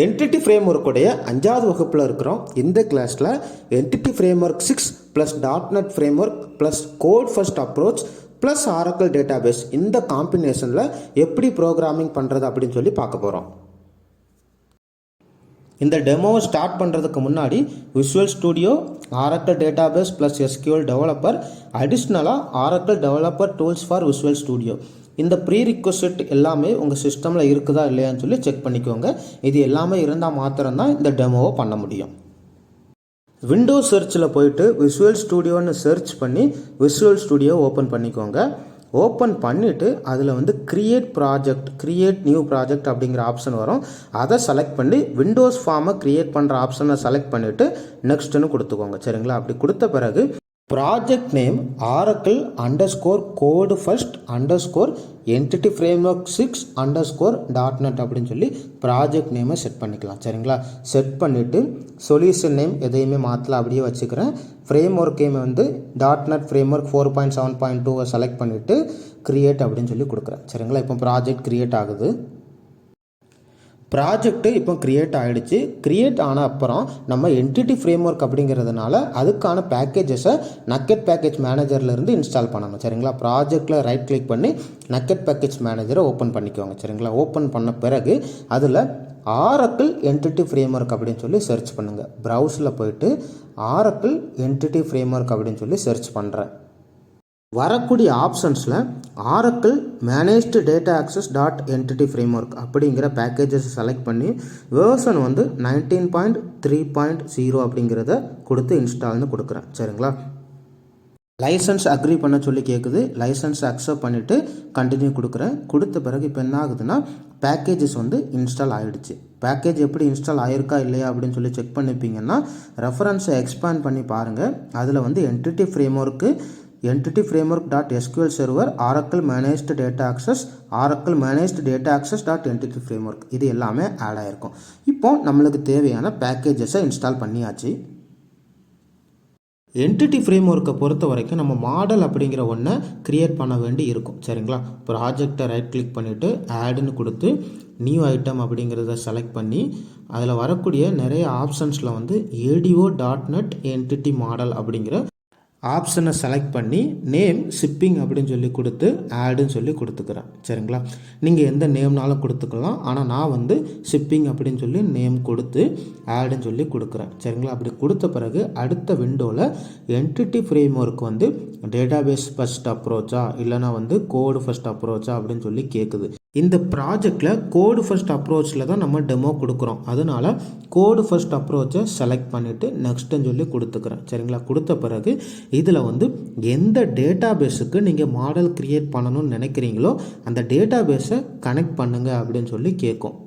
Entity framework உடைய 5வது வகுப்பில் இருக்கிறோம். இந்த கிளாஸில் entity framework 6 plus .NET framework plus code first approach plus Oracle database இந்த காம்பினேஷனில் எப்படி ப்ரோக்ராமிங் பண்ணுறது அப்படின்னு சொல்லி பார்க்க போகிறோம். இந்த டெமோவை ஸ்டார்ட் பண்ணுறதுக்கு முன்னாடி Visual Studio, Oracle database plus SQL developer, அடிஷ்னலாக Oracle developer tools for Visual Studio இந்த ப்ரீ ரிக்வசிட் எல்லாமே உங்கள் சிஸ்டமில் இருக்குதா இல்லையான்னு சொல்லி செக் பண்ணிக்கோங்க. இது எல்லாமே இருந்தால் மாத்திரம்தான் இந்த டெமோவை பண்ண முடியும். விண்டோஸ் சர்ச்சில் போயிட்டு விஷுவல் ஸ்டுடியோன்னு சர்ச் பண்ணி விஷுவல் ஸ்டுடியோ ஓப்பன் பண்ணிக்கோங்க. ஓப்பன் பண்ணிவிட்டு அதில் கிரியேட் நியூ ப்ராஜெக்ட் அப்படிங்கிற ஆப்ஷன் வரும். அதை செலக்ட் பண்ணி விண்டோஸ் ஃபார்மை க்ரியேட் பண்ணுற ஆப்ஷனை செலக்ட் பண்ணிவிட்டு நெக்ஸ்ட்டுன்னு கொடுத்துக்கோங்க. சரிங்களா? அப்படி கொடுத்த பிறகு project name Oracle_code first_EntityFramework 6_.NET அப்படின்னு சொல்லி ப்ராஜெக்ட் நேமை செட் பண்ணிக்கலாம். சரிங்களா? செட் பண்ணிவிட்டு சொல்யூஷன் நேம் எதையுமே மாற்றலாம், அப்படியே வச்சுக்கிறேன். ஃப்ரேம்வொர்க் நேம் வந்து .NET ஃப்ரேம்வொர்க் 4.7.2 செலக்ட் பண்ணிவிட்டு கிரியேட் அப்படின்னு சொல்லி கொடுக்குறேன். சரிங்களா? இப்போ ப்ராஜெக்ட் கிரியேட் ஆகுது. ப்ராஜெக்ட்டு இப்போ கிரியேட் ஆகிடுச்சு. கிரியேட் ஆன அப்புறம் நம்ம என்டிட்டி ஃப்ரேம்வொர்க் அப்படிங்கிறதுனால அதுக்கான பேக்கேஜஸை நக்கெட் பேக்கேஜ் மேனேஜர்லேருந்து இன்ஸ்டால் பண்ணணும். சரிங்களா? ப்ராஜெக்டில் ரைட் கிளிக் பண்ணி நக்கெட் பேக்கேஜ் மேனேஜரை ஓப்பன் பண்ணிக்கோங்க. சரிங்களா? ஓப்பன் பண்ண பிறகு அதில் Oracle என்டிட்டி ஃப்ரேம்வொர்க் அப்படின்னு சொல்லி சர்ச் பண்ணுங்கள். ப்ரௌஸில் போயிட்டு Oracle என்டிட்டி ஃப்ரேம்வொர்க் அப்படின்னு சொல்லி சர்ச் பண்ணுறேன். வரக்கூடிய ஆப்ஷன்ஸில் Oracle.ManagedDataAccess.EntityFramework அப்படிங்கிற பேக்கேஜஸ் செலக்ட் பண்ணி வேர்ஷன் வந்து 19.3.0 அப்படிங்கிறத கொடுத்து இன்ஸ்டால்னு கொடுக்குறேன். சரிங்களா? லைசன்ஸ் அக்ரி பண்ண சொல்லி கேட்குது. லைசன்ஸ் அக்செப்ட் பண்ணிவிட்டு கண்டினியூ கொடுக்குறேன். கொடுத்த பிறகு இப்போ என்ன ஆகுதுன்னா பேக்கேஜஸ் வந்து இன்ஸ்டால் ஆகிடுச்சு. பேக்கேஜ் எப்படி இன்ஸ்டால் ஆகிருக்கா இல்லையா அப்படின்னு சொல்லி செக் பண்ணிப்பீங்கன்னா ரெஃபரன்ஸை எக்ஸ்பேண்ட் பண்ணி பாருங்கள். அதில் வந்து EntityFramework.sqlserver, Oracle.ManagedDataAccess, Oracle.ManagedDataAccess.EntityFramework இது எல்லாமே ஆட் ஆகிருக்கும். இப்போ நம்மளுக்கு தேவையான பேக்கேஜஸை இன்ஸ்டால் பண்ணியாச்சு. என்டிட்டி ஃப்ரேம்வொர்க்கை பொறுத்த வரைக்கும் நம்ம மாடல் அப்படிங்கிற ஒன்றை க்ரியேட் பண்ண வேண்டி இருக்கும். சரிங்களா? ப்ராஜெக்டை ரைட் கிளிக் பண்ணிவிட்டு ஆடுன்னு கொடுத்து நியூ ஐட்டம் அப்படிங்கிறத செலக்ட் பண்ணி அதில் வரக்கூடிய நிறைய ஆப்ஷன்ஸில் வந்து ADO.NET என்டிட்டி மாடல் அப்படிங்கிற ஆப்ஷனை செலக்ட் பண்ணி நேம் ஷிப்பிங் அப்படின்னு சொல்லி கொடுத்து ஆடுன்னு சொல்லி கொடுத்துக்கிறேன். சரிங்களா? நீங்கள் எந்த நேம்னாலும் கொடுத்துக்கலாம். ஆனால் நான் வந்து ஷிப்பிங் அப்படின்னு சொல்லி நேம் கொடுத்து ஆடுன்னு சொல்லி கொடுக்குறேன். சரிங்களா? அப்படி கொடுத்த பிறகு அடுத்த விண்டோவில் என்டிட்டி ஃப்ரேம்வொர்க் வந்து டேட்டாபேஸ் ஃபர்ஸ்ட் அப்ரோச்சா இல்லைனா வந்து கோடு ஃபர்ஸ்ட் அப்ரோச்சா அப்படின்னு சொல்லி கேட்குது. இந்த ப்ராஜெக்டில் கோடு ஃபர்ஸ்ட் அப்ரோச்சில் தான் நம்ம டெமோ கொடுக்குறோம். அதனால் கோடு ஃபர்ஸ்ட் அப்ரோச்சை செலக்ட் பண்ணிவிட்டு நெக்ஸ்ட்டுன்னு சொல்லி கொடுத்துக்கிறேன். சரிங்களா? கொடுத்த பிறகு இதில் வந்து எந்த டேட்டாபேஸுக்கு நீங்கள் மாடல் க்ரியேட் பண்ணணும்னு நினைக்கிறீங்களோ அந்த டேட்டாபேஸை கனெக்ட் பண்ணுங்கள் அப்படின்னு சொல்லி கேட்கும்.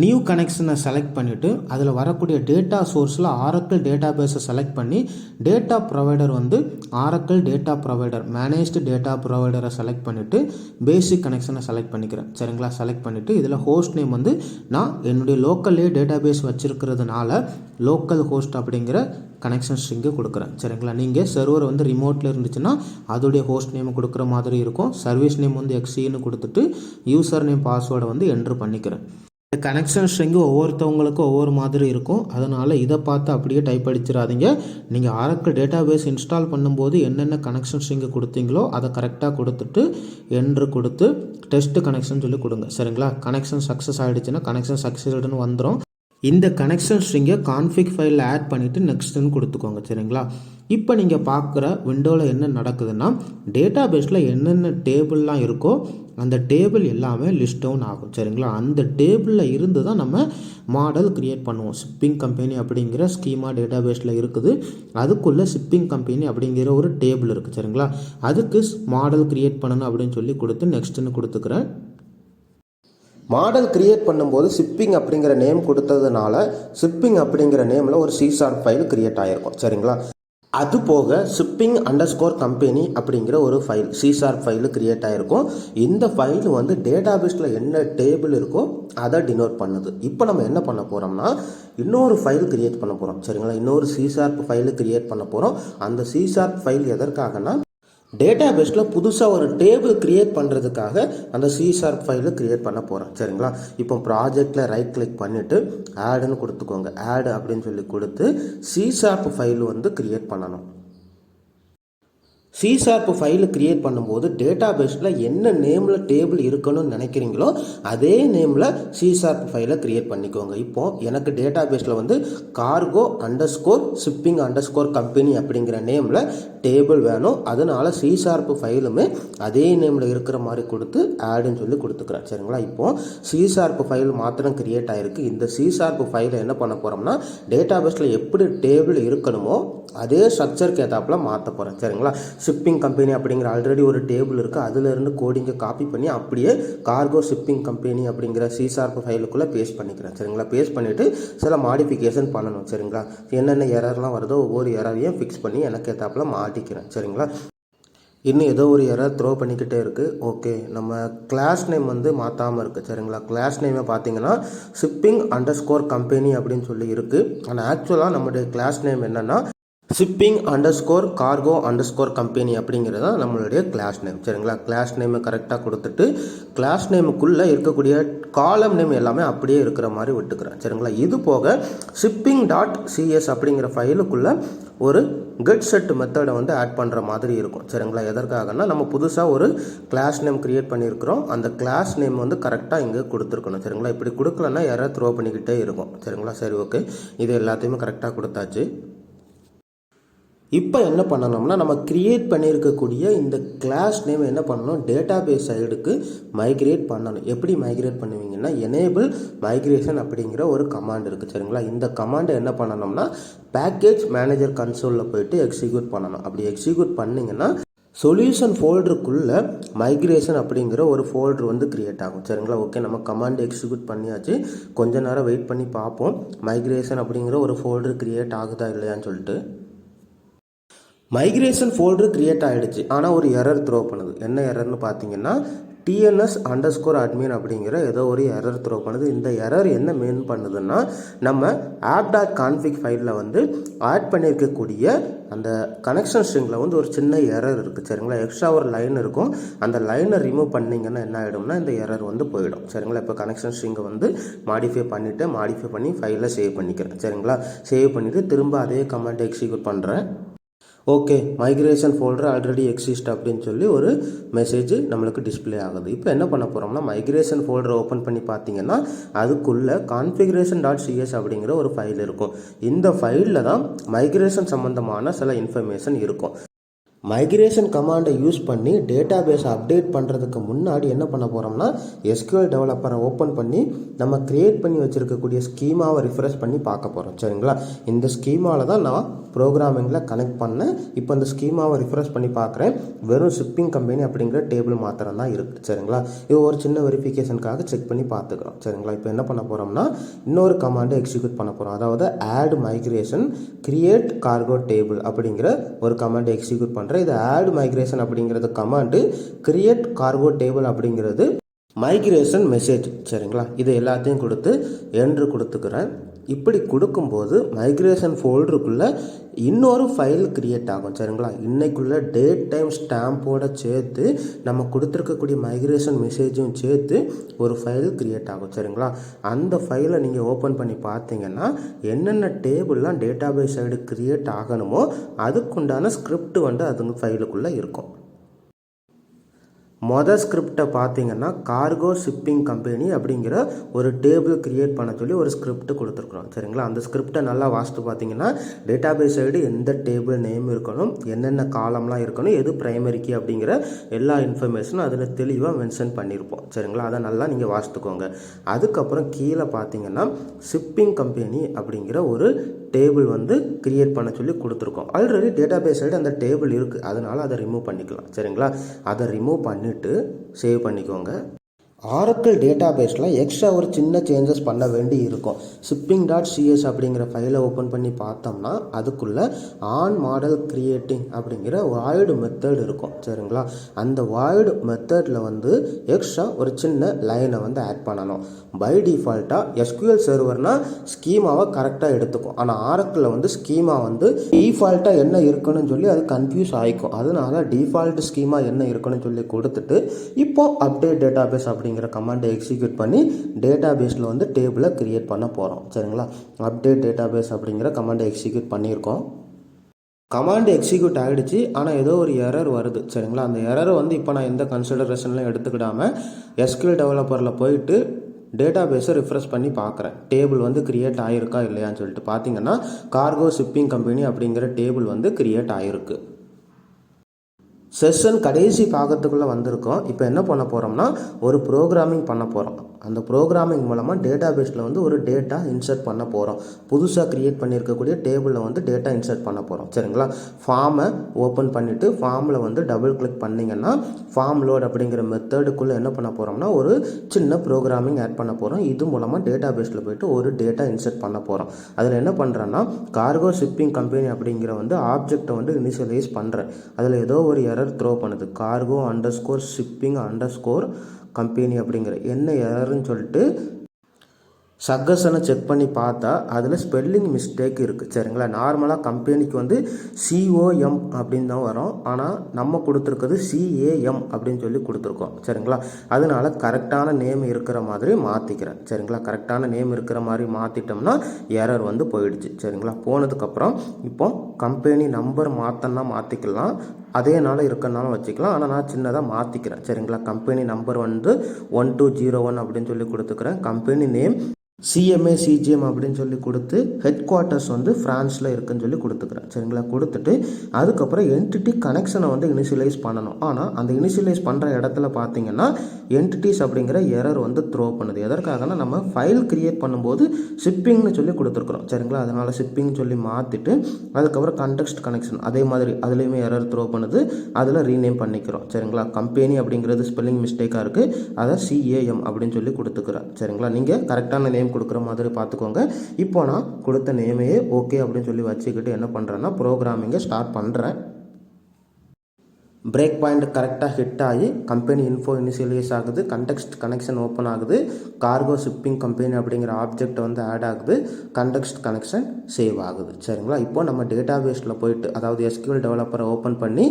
நியூ கனெக்ஷனை செலக்ட் பண்ணிவிட்டு அதில் வரக்கூடிய டேட்டா சோர்ஸில் Oracle டேட்டாபேஸை செலக்ட் பண்ணி டேட்டா ப்ரொவைடர் வந்து Oracle data provider managed data ப்ரொவைடரை செலக்ட் பண்ணிவிட்டு பேசிக் கனெக்ஷனை செலக்ட் பண்ணிக்கிறேன். சரிங்களா? செலக்ட் பண்ணிவிட்டு இதில் ஹோஸ்ட் நேம் வந்து நான் என்னுடைய லோக்கல்லே டேட்டாபேஸ் வச்சுருக்கிறதுனால லோக்கல் ஹோஸ்ட் அப்படிங்கிற கனெக்ஷன் ஸ்ட்ரிங்கு கொடுக்குறேன். சரிங்களா? நீங்கள் சர்வர் வந்து ரிமோட்டில் இருந்துச்சுன்னா அதோடைய ஹோஸ்ட் நேம் கொடுக்குற மாதிரி இருக்கும். சர்வீஸ் நேம் வந்து XCன்னு கொடுத்துட்டு யூசர் நேம் பாஸ்வேர்டை வந்து என்ட்ரு பண்ணிக்கிறேன். இந்த கனெக்ஷன் ஸ்ட்ரிங்கு ஒவ்வொருத்தவங்களுக்கும் ஒவ்வொரு மாதிரி இருக்கும். அதனால் இதை பார்த்து அப்படியே டைப் அடிச்சிடாதீங்க. நீங்கள் Oracle டேட்டாபேஸ் இன்ஸ்டால் பண்ணும்போது என்னென்ன கனெக்ஷன் ஸ்ட்ரிங்கு கொடுத்தீங்களோ அதை கரெக்டாக கொடுத்துட்டு என்ட்ரு கொடுத்து டெஸ்ட் கனெக்ஷன் சொல்லி கொடுங்க. சரிங்களா? கனெக்ஷன் சக்ஸஸ் ஆகிடுச்சுன்னா கனெக்ஷன் சக்ஸஸ்டுன்னு வந்துடும். இந்த கனெக்ஷன் ஸ்ட்ரிங்கை கான்ஃபிக் ஃபைலில் ஆட் பண்ணிவிட்டு நெக்ஸ்ட்டுன்னு கொடுத்துக்கோங்க. சரிங்களா? இப்போ நீங்கள் பார்க்குற விண்டோவில் என்ன நடக்குதுன்னா டேட்டாபேஸில் என்னென்ன டேபிள்லாம் இருக்கோ அந்த டேபிள் எல்லாமே லிஸ்ட் டவுன் ஆகும். சரிங்களா? அந்த டேபிளில் இருந்து தான் நம்ம மாடல் க்ரியேட் பண்ணுவோம். ஷிப்பிங் கம்பெனி அப்படிங்கிற ஸ்கீமா டேட்டாபேஸில் இருக்குது. அதுக்குள்ளே ஷிப்பிங் கம்பெனி அப்படிங்கிற ஒரு டேபிள் இருக்குது. சரிங்களா? அதுக்கு மாடல் க்ரியேட் பண்ணணும் அப்படின்னு சொல்லி கொடுத்து நெக்ஸ்ட்டுன்னு கொடுத்துக்கிறேன். மாடல் கிரியேட் பண்ணும்போது ஷிப்பிங் அப்படிங்கிற நேம் கொடுத்ததுனால ஷிப்பிங் அப்படிங்கிற நேமில் ஒரு C# ஃபைல் கிரியேட் ஆகிருக்கும். சரிங்களா? அது போக ஷிப்பிங்_கம்பெனி அப்படிங்கிற ஒரு ஃபைல் C# ஃபைலு கிரியேட் ஆகிருக்கும். இந்த ஃபைல் வந்து டேட்டாபேஸில் என்ன டேபிள் இருக்கோ அதை டினோட் பண்ணுது. இப்போ நம்ம என்ன பண்ண போகிறோம்னா இன்னொரு ஃபைல் கிரியேட் பண்ண போகிறோம். சரிங்களா? இன்னொரு C# ஃபைலு கிரியேட் பண்ண போகிறோம். அந்த C# ஃபைல் எதற்காகனா டேட்டாபேஸில் புதுசாக ஒரு டேபிள் கிரியேட் பண்ணுறதுக்காக அந்த C# ஃபைலை கிரியேட் பண்ண போகிறோம். சரிங்களா? இப்போ ப்ராஜெக்டில் ரைட் கிளிக் பண்ணிவிட்டு ஆடுன்னு கொடுத்துக்கோங்க. ஆட் அப்படின்னு சொல்லி கொடுத்து C# ஃபைல் வந்து கிரியேட் பண்ணணும். C# ஃபைல் கிரியேட் பண்ணும்போது டேட்டாபேஸில் என்ன நேமில் டேபிள் இருக்கணும்னு நினைக்கிறீங்களோ அதே நேமில் C# ஃபைலை கிரியேட் பண்ணிக்கோங்க. இப்போது எனக்கு டேட்டாபேஸில் வந்து cargo_shipping_company அப்படிங்கிற நேமில் டேபிள் வேணும். அதனால C# ஃபைலுமே அதே நேமில் இருக்கிற மாதிரி கொடுத்து ஆடுன்னு சொல்லி கொடுத்துக்கிறேன். சரிங்களா? இப்போது C# ஃபைல் மாத்திரம் கிரியேட் ஆகிருக்கு. இந்த C# ஃபைலை என்ன பண்ண போகிறோம்னா டேட்டாபேஸில் எப்படி டேபிள் இருக்கணுமோ அதே ஸ்ட்ரக்சருக்கு ஏற்றாப்பில் மாற்ற போகிறேன். சரிங்களா? ஷிப்பிங் கம்பெனி அப்படிங்கிற ஆல்ரெடி ஒரு டேபிள் இருக்குது. அதிலிருந்து கோடிங்கை காப்பி பண்ணி அப்படியே கார்கோ ஷிப்பிங் கம்பெனி அப்படிங்கிற C# ஃபைலுக்குள்ளே பேஸ்ட் பண்ணிக்கிறேன். சரிங்களா? பேஸ்ட் பண்ணிவிட்டு சில மாடிஃபிகேஷன் பண்ணணும். சரிங்களா? என்னென்ன எரர்லாம் வருதோ ஒவ்வொரு எரரையும் ஃபிக்ஸ் பண்ணி எனக்கு ஏற்றாப்பில் மாட்டிக்கிறேன். சரிங்களா? இன்னும் ஏதோ ஒரு எரர் த்ரோ பண்ணிக்கிட்டே இருக்குது. ஓகே, நம்ம கிளாஸ் நேம் வந்து மாற்றாமல் இருக்குது. சரிங்களா? கிளாஸ் நேமை பார்த்தீங்கன்னா shipping_company அப்படின்னு சொல்லி இருக்குது. ஆனால் ஆக்சுவலாக நம்மளுடைய கிளாஸ் நேம் என்னென்னா shipping_cargo_company அப்படிங்கிறது தான் நம்மளுடைய கிளாஸ் நேம். சரிங்களா? கிளாஸ் நேமை கரெக்டாக கொடுத்துட்டு கிளாஸ் நேமுக்குள்ளே இருக்கக்கூடிய காலம் நேம் எல்லாமே அப்படியே இருக்கிற மாதிரி விட்டுக்கிறேன். சரிங்களா? இது போக shipping.cs அப்படிங்கிற ஃபைலுக்குள்ளே ஒரு கெட் செட் மெத்தடை வந்து ஆட் பண்ணுற மாதிரி இருக்கும். சரிங்களா? எதற்காகனா நம்ம புதுசாக ஒரு கிளாஸ் நேம் கிரியேட் பண்ணியிருக்கிறோம். அந்த கிளாஸ் நேம் வந்து கரெக்டாக இங்கே கொடுத்துருக்கணும். சரிங்களா? இப்படி கொடுக்கலன்னா எரர் த்ரோ பண்ணிக்கிட்டே இருக்கும். சரிங்களா? சரி, ஓகே, இது எல்லாத்தையுமே கரெக்டாக கொடுத்தாச்சு. இப்போ என்ன பண்ணணும்னா நம்ம கிரியேட் பண்ணியிருக்கக்கூடிய இந்த கிளாஸ் நேம் என்ன பண்ணணும், டேட்டாபேஸ் சைடுக்கு மைக்ரேட் பண்ணணும். எப்படி மைக்ரேட் பண்ணுவீங்கன்னா எனேபிள் மைக்ரேஷன் அப்படிங்கிற ஒரு கமாண்ட் இருக்குது. சரிங்களா? இந்த கமாண்டை என்ன பண்ணணும்னா பேக்கேஜ் மேனேஜர் கன்சோலில் போயிட்டு எக்ஸிக்யூட் பண்ணணும். அப்படி எக்ஸிக்யூட் பண்ணிங்கன்னா சொல்யூஷன் ஃபோல்டருக்குள்ளே மைக்ரேஷன் அப்படிங்கிற ஒரு ஃபோல்டர் வந்து கிரியேட் ஆகும். சரிங்களா? ஓகே, நம்ம கமாண்ட் எக்ஸிக்யூட் பண்ணியாச்சு. கொஞ்ச நேரம் வெயிட் பண்ணி பார்ப்போம் மைக்ரேஷன் அப்படிங்கிற ஒரு ஃபோல்டர் கிரியேட் ஆகுதா இல்லையான்னு சொல்லிட்டு. மைக்ரேஷன் ஃபோல்டர் கிரியேட் ஆகிடுச்சு. ஆனால் ஒரு எரர் த்ரோ பண்ணுது. என்ன எரர்னு பார்த்தீங்கன்னா TNS_admin அப்படிங்கிற ஏதோ ஒரு எரர் த்ரோ பண்ணுது. இந்த எரர் என்ன மீன் பண்ணுதுன்னா நம்ம app.config ஃபைலில் வந்து ஆட் பண்ணியிருக்கக்கூடிய அந்த கனெக்ஷன் ஸ்ட்ரிங்கில் வந்து ஒரு சின்ன எரர் இருக்குது. சரிங்களா? எக்ஸ்ட்ரா ஒரு லைன் இருக்கும். அந்த லைனை ரிமூவ் பண்ணிங்கன்னா என்ன ஆகிடும்னா இந்த எரர் வந்து போயிடும். சரிங்களா? இப்போ கனெக்ஷன் ஸ்ட்ரிங்கை வந்து மாடிஃபை பண்ணி ஃபைலை சேவ் பண்ணிக்கிறேன். சரிங்களா? சேவ் பண்ணிவிட்டு திரும்ப அதே கமாண்ட் எக்ஸிக்யூட் பண்ணுறேன். Okay, migration folder already exist அப்படின்னு சொல்லி ஒரு மெசேஜ் நம்மளுக்கு டிஸ்பிளே ஆகுது. இப்போ என்ன பண்ண போகிறோம்னா மைக்ரேஷன் ஃபோல்டரை ஓப்பன் பண்ணி பார்த்தீங்கன்னா அதுக்குள்ளே configuration.cs அப்படிங்கிற ஒரு ஃபைல் இருக்கும். இந்த ஃபைலில் தான் மைக்ரேஷன் சம்மந்தமான சில இன்ஃபர்மேஷன் இருக்கும். மைக்ரேஷன் கமாண்டை யூஸ் பண்ணி டேட்டாபேஸை அப்டேட் பண்ணுறதுக்கு முன்னாடி என்ன பண்ண போகிறோம்னா SQL டெவலப்பரை ஓப்பன் பண்ணி நம்ம க்ரியேட் பண்ணி வச்சுருக்கக்கூடிய ஸ்கீமாவை ரிஃப்ரெஷ் பண்ணி பார்க்க போகிறோம். சரிங்களா? இந்த ஸ்கீமாவில் தான் நான் ப்ரோக்ராமிங்கில் கனெக்ட் பண்ணேன். இப்போ இந்த ஸ்கீமாவை ரிஃப்ரெஷ் பண்ணி பார்க்குறேன். வெறும் ஷிப்பிங் கம்பெனி அப்படிங்கிற டேபிள் மாத்திரம் தான் இருக்குது. சரிங்களா? இது ஒரு சின்ன வெரிஃபிகேஷனுக்காக செக் பண்ணி பார்த்துக்கிறோம். சரிங்களா? இப்போ என்ன பண்ண போகிறோம்னா இன்னொரு கமாண்டை எக்ஸிக்யூட் பண்ண போகிறோம். அதாவது add migration create cargo table அப்படிங்கிற ஒரு கமாண்டை எக்ஸிக்யூட் பண்ணுறேன். இது ஆட் மைக்ரேஷன் அப்படிங்கிறது கமாண்டு, கிரியேட் கார்கோ டேபிள் அப்படிங்கிறது மைக்ரேஷன் மெசேஜ். சரிங்களா? இது எல்லாத்தையும் கொடுத்து என்ட்ரு கொடுத்துக்கிறேன். இப்படி கொடுக்கும்போது மைக்ரேஷன் ஃபோல்டருக்குள்ளே இன்னொரு ஃபைல் கிரியேட் ஆகும். சரிங்களா? இன்னைக்குள்ள டேட் டைம் ஸ்டாம்போட சேர்த்து நம்ம கொடுத்துருக்கக்கூடிய மைக்ரேஷன் மெசேஜும் சேர்த்து ஒரு ஃபைல் கிரியேட் ஆகும். சரிங்களா? அந்த ஃபைலை நீங்கள் ஓப்பன் பண்ணி பார்த்தீங்கன்னா என்னென்ன டேபிள்லாம் டேட்டாபேஸ் சைடு கிரியேட் ஆகணுமோ அதுக்குண்டான ஸ்கிரிப்ட் வந்து அது ஃபைலுக்குள்ளே இருக்கும். மொதல் ஸ்கிரிப்டை பார்த்தீங்கன்னா கார்கோ ஷிப்பிங் கம்பெனி அப்படிங்கிற ஒரு டேபிள் கிரியேட் பண்ண சொல்லி ஒரு ஸ்கிரிப்ட் கொடுத்துருக்குறோம். சரிங்களா? அந்த ஸ்கிரிப்டை நல்லா வாசித்து பார்த்தீங்கன்னா டேட்டாபேஸ் சைடு எந்த டேபிள் நேம் இருக்கணும், என்னென்ன காலம்லாம் இருக்கணும், எது பிரைமரி கீ அப்படிங்கிற எல்லா இன்ஃபர்மேஷனும் அதில் தெளிவாக மென்ஷன் பண்ணியிருப்போம். சரிங்களா? அதை நல்லா நீங்கள் வாசித்துக்கோங்க. அதுக்கப்புறம் கீழே பார்த்தீங்கன்னா ஷிப்பிங் கம்பெனி அப்படிங்கிற ஒரு டேபிள் வந்து கிரியேட் பண்ண சொல்லி கொடுத்துருக்கோம். ஆல்ரெடி டேட்டாபேஸ் சைடு அந்த டேபிள் இருக்குது. அதனால் அதை ரிமூவ் பண்ணிக்கலாம். சரிங்களா? அதை ரிமூவ் பண்ணிவிட்டு சேவ் பண்ணிக்கோங்க. ஆரக்கிள் டேட்டாபேஸில் எக்ஸ்ட்ரா ஒரு சின்ன சேஞ்சஸ் பண்ண வேண்டி இருக்கும். shipping.cs அப்படிங்கிற ஃபைலை ஓப்பன் பண்ணி பார்த்தோம்னா அதுக்குள்ளே ஆன் மாடல் கிரியேட்டிங் அப்படிங்கிற வாய்டு மெத்தட் இருக்கும். சரிங்களா, அந்த வாய்டு மெத்தடில் வந்து எக்ஸ்ட்ரா ஒரு சின்ன லைனை வந்து ஆட் பண்ணணும். பை டிஃபால்ட்டாக எஸ்கியூஎல் சர்வர்னால் ஸ்கீமாவை கரெக்டாக எடுத்துக்கும். ஆனால் ஆரக்கிளில் வந்து ஸ்கீமா வந்து டிஃபால்ட்டாக என்ன இருக்குன்னு சொல்லி அது கன்ஃபியூஸ் ஆகிக்கும். அதனால டிஃபால்ட் ஸ்கீமா என்ன இருக்குன்னு சொல்லி கொடுத்துட்டு இப்போ அப்டேட் டேட்டாபேஸ் அப்படிங்கிற கமாண்டை எக்ஸிக்யூட் பண்ணி டேட்டாபேஸில் வந்து டேபிளை கிரியேட் பண்ண போகிறோம். சரிங்களா, அப்டேட் டேட்டாபேஸ் அப்படிங்கிற கமாண்டை எக்ஸிக்யூட் பண்ணியிருக்கோம். கமாண்ட் எக்ஸிக்யூட் ஆகிடுச்சு, ஆனால் ஏதோ ஒரு எரர் வருது. சரிங்களா, அந்த எரரை வந்து இப்போ நான் எந்த கன்சிடரேஷன்லையும் எடுத்துக்கிடாமல் எஸ்கியூஎல் டெவலப்பரில் போயிட்டு டேட்டாபேஸை ரிஃப்ரெஷ் பண்ணி பார்க்குறேன். டேபிள் வந்து கிரியேட் ஆகிருக்கா இல்லையான்னு சொல்லிட்டு பார்த்தீங்கன்னா கார்கோ ஷிப்பிங் கம்பெனி அப்படிங்கிற டேபிள் வந்து கிரியேட் ஆகிருக்கு. செஷன் கடைசி பாகத்துக்குள்ளே வந்திருக்கோம். இப்போ என்ன பண்ண போகிறோம்னா ஒரு ப்ரோக்ராமிங் பண்ண போகிறோம். அந்த ப்ரோக்ராமிங் மூலமாக டேட்டாபேஸில் வந்து ஒரு டேட்டா இன்சர்ட் பண்ண போகிறோம். புதுசாக க்ரியேட் பண்ணியிருக்கக்கூடிய டேபிளில் வந்து டேட்டா இன்சர்ட் பண்ண போகிறோம். சரிங்களா, ஃபார்மை ஓப்பன் பண்ணிவிட்டு ஃபார்மில் வந்து டபுள் கிளிக் பண்ணிங்கன்னா ஃபார்ம் லோட் அப்படிங்கிற மெத்தடுக்குள்ளே என்ன பண்ண போகிறோம்னா ஒரு சின்ன ப்ரோக்ராமிங் ஆட் பண்ண போகிறோம். இது மூலமாக டேட்டாபேஸில் போய்ட்டு ஒரு டேட்டா இன்சர்ட் பண்ண போகிறோம். அதில் என்ன பண்ணுறேன்னா கார்கோ ஷிப்பிங் கம்பெனி அப்படிங்கிற வந்து ஆப்ஜெக்டை வந்து இனிஷியலைஸ் பண்ணுறேன். அதில் ஏதோ ஒரு எரர் த்ரோ பண்ணுது. கார்கோ _ஷிப்பிங் _கம்பெனி அப்படிங்கிற என்ன எரர்னு சொல்லிட்டு சக்கஸனை செக் பண்ணி பார்த்தா அதில் ஸ்பெல்லிங் மிஸ்டேக் இருக்குது. சரிங்களா, நார்மலாக கம்பெனிக்கு வந்து COM அப்படின்னு தான் வரும். ஆனால் நம்ம கொடுத்துருக்கிறது CAM அப்படின்னு சொல்லி கொடுத்துருக்கோம். சரிங்களா, அதனால கரெக்டான நேம் இருக்கிற மாதிரி மாற்றிக்கிறேன். சரிங்களா, கரெக்டான நேம் இருக்கிற மாதிரி மாற்றிட்டோம்னா எரர் வந்து போயிடுச்சு. சரிங்களா, போனதுக்கப்புறம் இப்போ கம்பெனி நம்பர் மாற்றனா மாற்றிக்கலாம், அதே நாள் இருக்கனாலும் வச்சுக்கலாம். ஆனால் நான் சின்னதாக மாற்றிக்கிறேன். சரிங்களா, கம்பெனி நம்பர் வந்து 1201 அப்படின்னு சொல்லி கொடுத்துக்கிறேன். கம்பெனி நேம் CMA/CGM அப்படின்னு சொல்லி கொடுத்து ஹெட் குவார்ட்டர்ஸ் வந்து ஃப்ரான்ஸில் இருக்குன்னு சொல்லி கொடுத்துக்கிறேன். சரிங்களா, கொடுத்துட்டு அதுக்கப்புறம் என்டிட்டி கனெக்ஷனை வந்து இனிஷியலைஸ் பண்ணணும். ஆனால் அந்த இனிஷியலைஸ் பண்ணுற இடத்துல பார்த்தீங்கன்னா என்டிட்டிஸ் அப்படிங்கிற எரர் வந்து த்ரோ பண்ணுது. எதற்காகனா நம்ம ஃபைல் கிரியேட் பண்ணும்போது ஷிப்பிங்னு சொல்லி கொடுத்துருக்குறோம். சரிங்களா, அதனால் ஷிப்பிங் சொல்லி மாற்றிட்டு அதுக்கப்புறம் கண்டெக்ஸ்ட் கனெக்ஷன் அதே மாதிரி அதுலேயுமே எரர் த்ரோ பண்ணுது. அதில் ரீநேம் பண்ணிக்கிறோம். சரிங்களா, கம்பெனி அப்படிங்கிறது ஸ்பெல்லிங் மிஸ்டேக்காக இருக்குது, அதை CAM அப்படின்னு சொல்லி கொடுத்துக்கிறேன். சரிங்களா, நீங்கள் கரெக்டான நேம் கொடுக்குற மாதிரி பார்த்துக்கோங்க. இப்போ நான் கொடுத்த நேமையே ஓகே அப்படின்னு சொல்லி வச்சுக்கிட்டு என்ன பண்ணுறேன்னா ப்ரோக்ராமிங்கை ஸ்டார்ட் பண்ணுறேன். பிரேக் பாயிண்ட் கரெக்டாக ஹிட் ஆகி கம்பெனி இன்ஃபோ இனிஷியலைஸ் ஆகுது, கண்டெக்ஸ்ட் கனெக்ஷன் ஓப்பன் ஆகுது, கார்கோ ஷிப்பிங் கம்பெனி அப்படிங்கிற ஆப்ஜெக்ட் வந்து ஆட் ஆகுது, கண்டெக்ஸ்ட் கனெக்ஷன் சேவ் ஆகுது. சரிங்களா, இப்போ நம்ம டேட்டாபேஸில் போயிட்டு அதாவது SQL டெவலப்பரை ஓப்பன் பண்ணி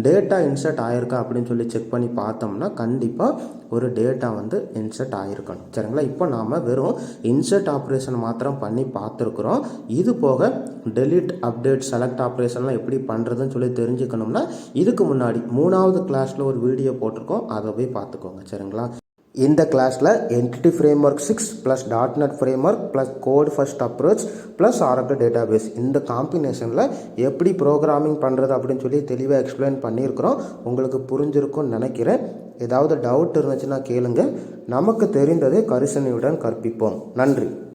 டேட்டா இன்சர்ட் ஆயிருக்கா அப்படின்னு சொல்லி செக் பண்ணி பார்த்தோம்னா கண்டிப்பாக ஒரு டேட்டா வந்து இன்சர்ட் ஆகிருக்கணும். சரிங்களா, இப்போ நாம் வெறும் இன்சர்ட் ஆப்ரேஷன் மாத்திரம் பண்ணி பார்த்துருக்குறோம். இது போக டெலிட் அப்டேட் செலக்ட் ஆப்ரேஷன்லாம் எப்படி பண்ணுறதுன்னு சொல்லி தெரிஞ்சுக்கணும்னா இதுக்கு முன்னாடி 3வது கிளாஸில் ஒரு வீடியோ போட்டிருக்கோம், அதை போய் பார்த்துக்கோங்க. சரிங்களா, இந்த கிளாஸில் EntityFramework 6 + .NET Framework + Code First Approach + Oracle Database இந்த காம்பினேஷனில் எப்படி ப்ரோக்ராமிங் பண்ணுறது அப்படின்னு சொல்லி தெளிவாக எக்ஸ்பிளைன் பண்ணியிருக்கிறோம். உங்களுக்கு புரிஞ்சிருக்கும்னு நினைக்கிறேன். ஏதாவது டவுட் இருந்துச்சுன்னா கேளுங்க. நமக்கு தெரிந்ததை கரிசனையுடன் கற்பிப்போம். நன்றி.